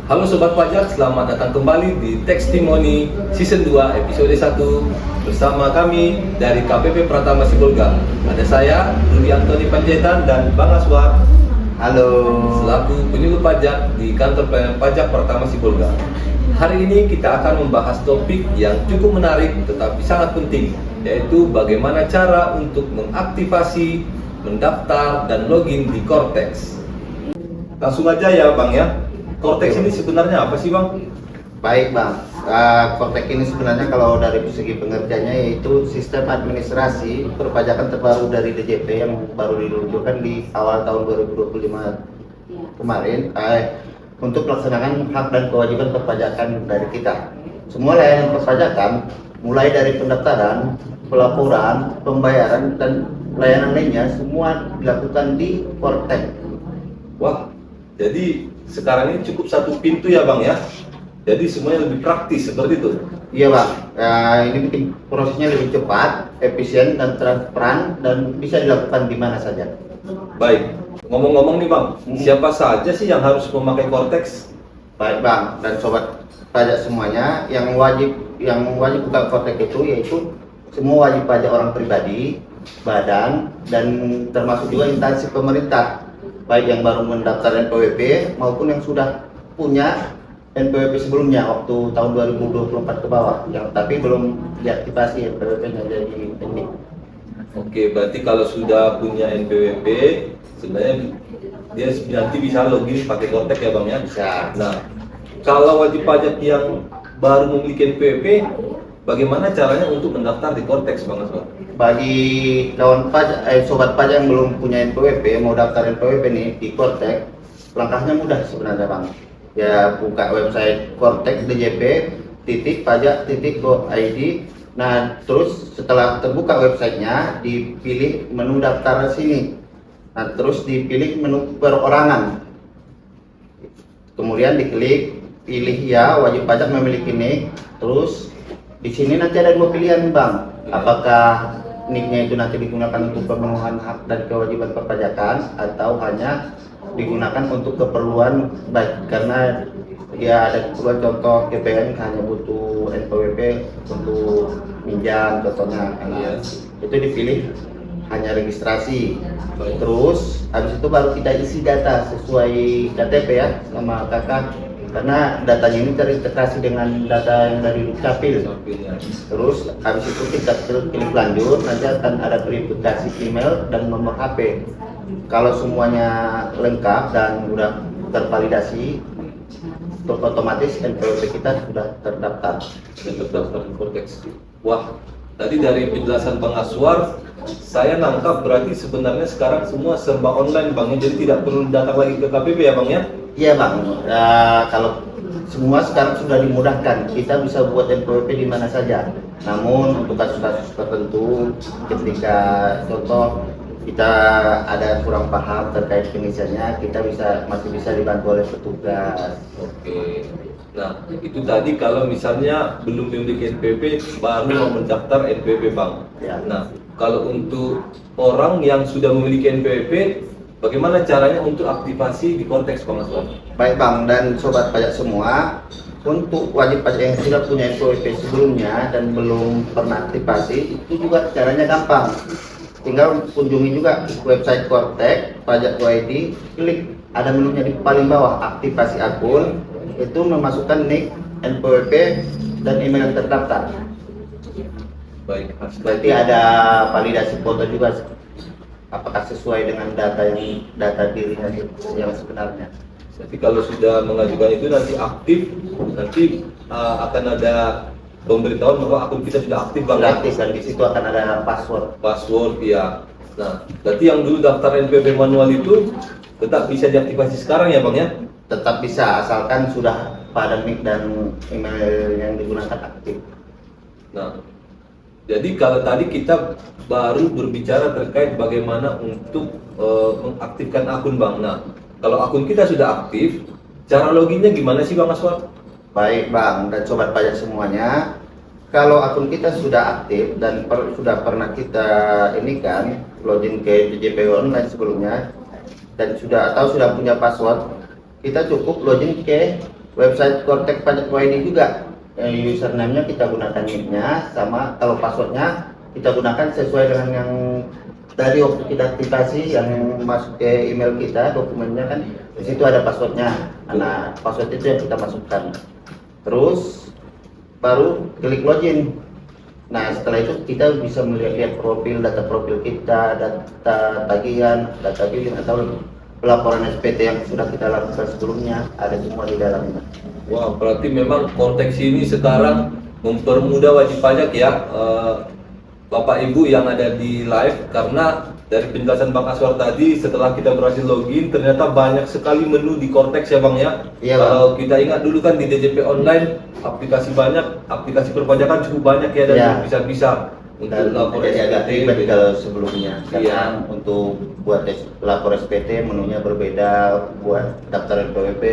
Halo Sobat Pajak, selamat datang kembali di Testimoni Season 2 episode 1 bersama kami dari KPP Pratama Sibolga. Ada saya, Rudi Antoni Panjaitan dan Bang Aswar. Halo. Selaku penyuluh pajak di Kantor Pelayanan Pajak Pratama Sibolga. Hari ini kita akan membahas topik yang cukup menarik tetapi sangat penting, yaitu bagaimana cara untuk mengaktifasi, mendaftar, dan login di Cortex. Langsung aja ya Bang ya. Cortex ini sebenarnya apa sih Bang? Baik Bang, Cortex ini sebenarnya kalau dari segi pengertiannya yaitu sistem administrasi perpajakan terbaru dari DJP yang baru diluncurkan di awal tahun 2025 kemarin untuk melaksanakan hak dan kewajiban perpajakan dari kita. Semua layanan perpajakan mulai dari pendaftaran, pelaporan, pembayaran, dan layanan lainnya semua dilakukan di Cortex. Wah, jadi sekarang ini cukup satu pintu ya Bang ya. Jadi semuanya lebih praktis seperti itu. Iya Bang, ini bikin prosesnya lebih cepat, efisien dan transparan dan bisa dilakukan di mana saja. Baik, ngomong-ngomong nih Bang, siapa saja sih yang harus memakai Cortex? Baik Bang dan sobat pajak semuanya, yang wajib buka Cortex itu yaitu semua wajib pajak orang pribadi, badan, dan termasuk juga instansi pemerintah, baik yang baru mendaftar NPWP maupun yang sudah punya NPWP sebelumnya waktu tahun 2024 ke bawah, yang tapi belum diaktifasi NPWP-nya jadi ini. Oke, berarti kalau sudah punya NPWP, sebenarnya dia nanti bisa login pakai Cortex ya Bang ya? Bisa. Nah, kalau wajib pajak yang baru memiliki NPWP, bagaimana caranya untuk mendaftar di Cortex Bang Aswar? Bagi kawan pajak, sobat pajak yang belum punya NPWP, mau daftar NPWP nih di Cortex, langkahnya mudah sebenarnya Bang. Ya buka website cortex.djp.pajak.go.id. Nah terus setelah terbuka websitenya, dipilih menu daftar sini. Nah terus dipilih menu perorangan. Kemudian diklik pilih ya wajib pajak memiliki NIK. Terus di sini nanti ada dua pilihan Bang. Apakah NIK-nya itu nanti digunakan untuk pemenuhan hak dan kewajiban perpajakan atau hanya digunakan untuk keperluan baik, karena ya ada keperluan contoh KPN hanya butuh NPWP untuk minjam contohnya, itu dipilih hanya registrasi. Terus habis itu baru kita isi data sesuai KTP ya sama kakak, karena datanya ini terintegrasi dengan data yang dari Dukcapil. Terus habis itu kita klik lanjut, nanti akan ada verifikasi email dan nomor HP. Kalau semuanya lengkap dan sudah tervalidasi, otomatis NPWP kita sudah terdaftar. Di Cortex. Wah, tadi dari penjelasan Bang Aswar, saya nangkap berarti sebenarnya sekarang semua serba online Bang, jadi tidak perlu datang lagi ke KPP ya Bang ya? Iya Bang, kalau semua sekarang sudah dimudahkan, kita bisa buat NPWP di mana saja. Namun untuk kasus-kasus tertentu, ketika contoh kita ada kurang paham terkait pengisiannya, kita masih bisa dibantu oleh petugas. Oke. Nah, itu tadi kalau misalnya belum memiliki NPWP baru mau mendaftar NPWP Bang. Ya. Nah, kalau untuk orang yang sudah memiliki NPWP, bagaimana caranya untuk aktivasi di Cortex Bang Aswar? Baik Bang dan sobat pajak semua, untuk wajib pajak yang sudah punya NPWP sebelumnya dan belum pernah aktivasi, itu juga caranya gampang. Tinggal kunjungi juga website Cortex pajak.go.id, klik ada menunya di paling bawah aktivasi akun, itu memasukkan NIK, NPWP, dan email yang terdaftar. Baik, Berarti ada validasi foto juga, apakah sesuai dengan data dirinya yang sebenarnya. jadi kalau sudah mengajukan itu nanti aktif, nanti akan ada pemberitahuan bahwa akun kita sudah aktif Bang. Aktif dan di situ akan ada Password ya. Nah, berarti yang dulu daftar NPWP manual itu tetap bisa diaktifasi sekarang ya Bang ya? tetap bisa asalkan sudah pada NIK dan email yang digunakan aktif. Nah, jadi kalau tadi kita baru berbicara terkait bagaimana untuk mengaktifkan akun Bang. Nah, kalau akun kita sudah aktif, cara loginnya gimana sih Bang Aswar? Baik Bang dan sobat pajak semuanya, kalau akun kita sudah aktif dan sudah pernah kita ini kan login ke DJP online sebelumnya dan sudah punya password, kita cukup login ke website Kortek Pajak ID juga. Username-nya kita gunakan nicknya, sama kalau passwordnya kita gunakan sesuai dengan yang tadi waktu kita aktivasi yang masuk ke email kita, dokumennya kan di situ ada passwordnya. Nah, password itu yang kita masukkan. Terus baru klik login. Nah, setelah itu kita bisa melihat profil, data profil kita, data tagihan, data billing atau pelaporan SPT yang sudah kita lakukan sebelumnya, ada semua di dalamnya. Wah, berarti memang konteks ini sekarang mempermudah wajib pajak ya, Bapak Ibu yang ada di live, karena dari penjelasan Bang Aswar tadi setelah kita berhasil login ternyata banyak sekali menu di Kortex ya Bang ya. Iya, Bang. Kalau kita ingat dulu kan di DJP online aplikasi banyak, aplikasi perpajakan cukup banyak ya dan Iya. bisa-bisa untuk Dan lapor jadi agak SPT ribet beda. kalau sebelumnya. Iya. Karena untuk buat lapor SPT menunya berbeda, buat daftar NPWP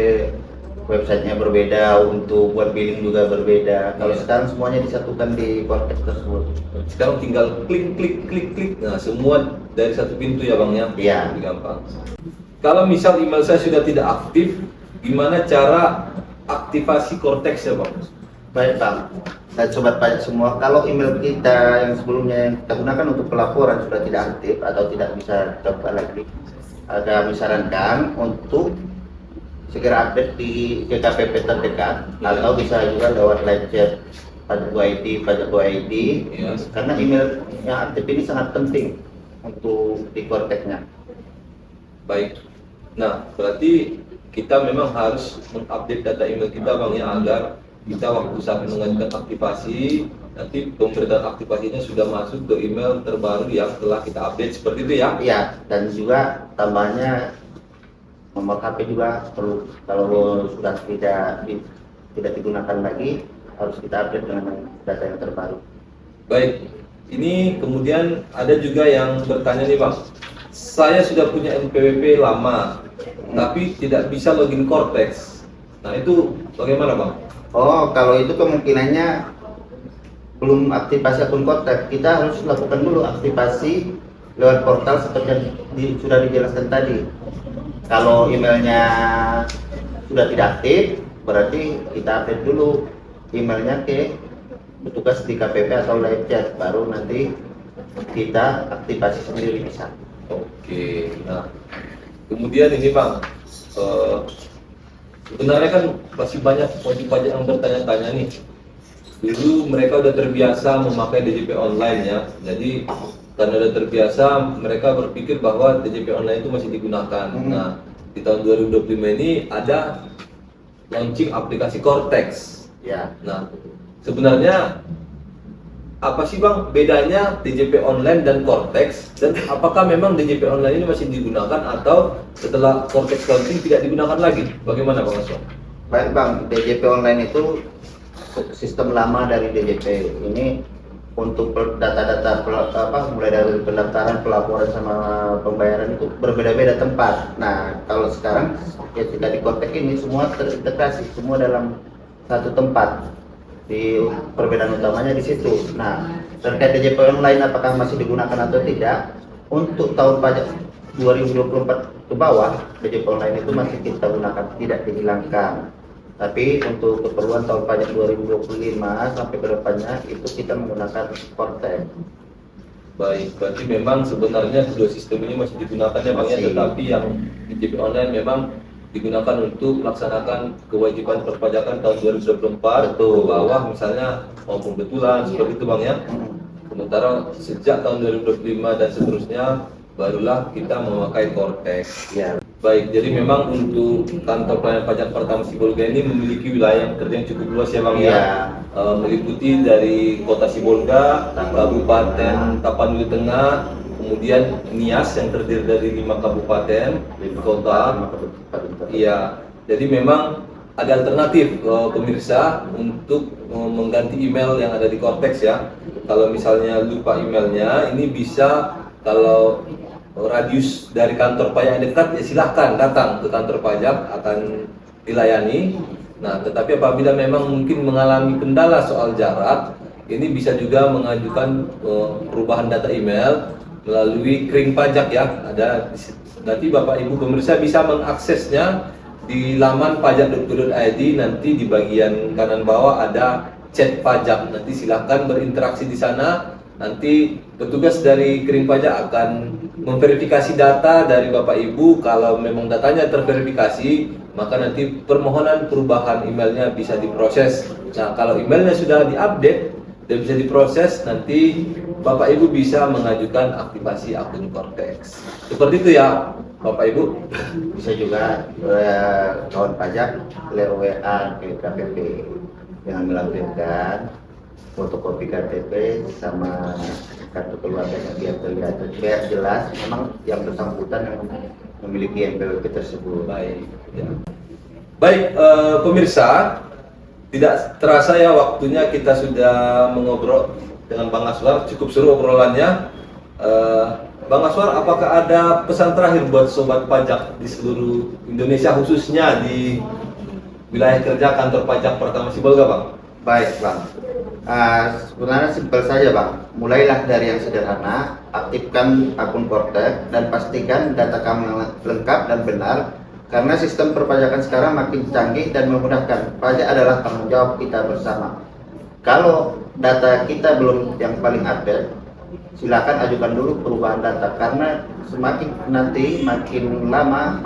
websitenya berbeda, untuk buat billing juga berbeda. Kalau Iya. sekarang semuanya disatukan di Kortex tersebut. Sekarang tinggal klik. Nah, semua dari satu pintu ya Bang ya. Iya. Lebih gampang. Kalau misal email saya sudah tidak aktif, gimana cara aktivasi Kortex ya Bang? Baik Bang, dan sobat pajak semua, kalau email kita yang sebelumnya yang kita gunakan untuk pelaporan sudah tidak aktif atau tidak bisa dicoba lagi, kami sarankan untuk segera update di DKPP terdekat, atau bisa juga lewat live chat Pajak Go ID, Iya. karena email yang aktif ini sangat penting untuk di Korteknya. Baik. Nah, berarti kita memang harus mengupdate data email kita Bang ya, agar kita waktu saat mengajukan aktivasi, nanti pemberitaan aktivasinya sudah masuk ke email terbaru yang telah kita update, seperti itu ya. Iya, dan juga tambahnya nomor HP juga perlu, kalau sudah tidak digunakan lagi harus kita update dengan data yang terbaru. Baik. Ini kemudian ada juga yang bertanya nih Bang. Saya sudah punya NPWP lama, tapi tidak bisa login Kortex. Nah, itu bagaimana Bang? Oh, kalau itu kemungkinannya belum aktivasi akun Kortex, kita harus lakukan dulu aktivasi lewat portal seperti yang sudah dijelaskan tadi. Kalau emailnya sudah tidak aktif, berarti kita update dulu emailnya ke petugas di KPP atau live chat, baru nanti kita aktivasi sendiri bisa. Oke, nah kemudian ini Bang, sebenarnya kan masih banyak wajib pajak yang bertanya-tanya nih. Dulu mereka udah terbiasa memakai DJP online ya, jadi karena udah terbiasa mereka berpikir bahwa DJP online itu masih digunakan. Nah, di tahun 2025 ini ada launching aplikasi Kortex. Ya, Nah, sebenarnya apa sih Bang bedanya DJP online dan Kortex, dan apakah memang DJP online ini masih digunakan atau setelah Kortex launching tidak digunakan lagi? Bagaimana Bang Aswan? baik Bang, DJP online itu sistem lama dari DJP ini. Untuk data-data mulai dari pendaftaran, pelaporan sama pembayaran itu berbeda-beda tempat. Nah, kalau sekarang ya tidak di Kortek ini semua terintegrasi semua dalam satu tempat. Di perbedaan utamanya di situ. Nah, terkait DJP online apakah masih digunakan atau tidak? Untuk tahun pajak 2024 ke bawah, DJP online itu masih kita gunakan, tidak dihilangkan. Tapi untuk keperluan tahun pajak 2025 sampai ke depannya itu kita menggunakan Kortek. Baik, berarti memang sebenarnya kedua sistem ini masih digunakan ya Bang ya, Masih. tetapi yang DJP online memang digunakan untuk melaksanakan kewajiban perpajakan tahun 2024 Betul. ke bawah misalnya maupun betulan seperti itu Bang ya. Sementara sejak tahun 2025 dan seterusnya barulah kita memakai Kortex. Ya. Baik, jadi memang untuk kantor pelayanan pajak pertama Sibolga ini memiliki wilayah yang kerja yang cukup luas ya Bang ya. Iya. Meliputi dari Kota Sibolga, Kabupaten Tapanuli Tengah, kemudian Nias yang terdiri dari 5 kabupaten kota. Iya. Jadi memang ada alternatif pemirsa untuk mengganti email yang ada di Kortex ya. Kalau misalnya lupa emailnya, ini bisa, kalau radius dari kantor pajak yang dekat ya silahkan datang ke kantor pajak, akan dilayani. Nah, tetapi apabila memang mungkin mengalami kendala soal jarak, ini bisa juga mengajukan perubahan data email melalui kering pajak ya. Ada nanti Bapak Ibu pemirsa bisa mengaksesnya di laman pajak.go.id nanti di bagian kanan bawah ada chat pajak. Nanti silahkan berinteraksi di sana. Nanti petugas dari Kering Pajak akan memverifikasi data dari Bapak Ibu. Kalau memang datanya terverifikasi, maka nanti permohonan perubahan emailnya bisa diproses. Nah, kalau emailnya sudah diupdate dan bisa diproses, nanti Bapak Ibu bisa mengajukan aktivasi akun Cortex. Seperti itu ya, Bapak Ibu. Bisa juga kawan pajak lewat WA ke KPP dengan melampirkan fotokopi KTP sama kartu keluarganya biar terlihat, biar jelas memang yang bersangkutan yang memiliki NPWP tersebut. Baik, ya. Baik, pemirsa, tidak terasa ya waktunya kita sudah mengobrol dengan Bang Aswar. Cukup seru obrolannya. Bang Aswar, apakah ada pesan terakhir buat sobat pajak di seluruh Indonesia, khususnya di wilayah kerja kantor pajak Pratama Sibolga, Bang? Baik, Bang. Sebenarnya simpel saja, Bang. Mulailah dari yang sederhana, aktifkan akun Cortex dan pastikan data kamu yang lengkap dan benar. Karena sistem perpajakan sekarang makin canggih dan memudahkan. Pajak adalah tanggung jawab kita bersama. Kalau data kita belum yang paling update, silakan ajukan dulu perubahan data. Karena semakin nanti makin lama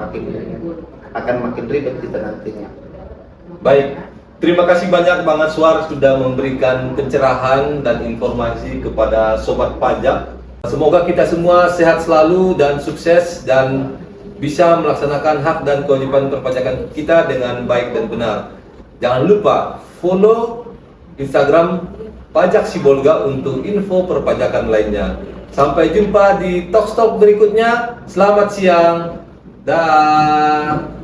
akan makin ribet kita nantinya. Baik, terima kasih banyak Bang Aswar sudah memberikan pencerahan dan informasi kepada sobat pajak. Semoga kita semua sehat selalu dan sukses dan bisa melaksanakan hak dan kewajiban perpajakan kita dengan baik dan benar. Jangan lupa follow Instagram Pajak Sibolga untuk info perpajakan lainnya. Sampai jumpa di Talk Stop berikutnya. Selamat siang. Dah.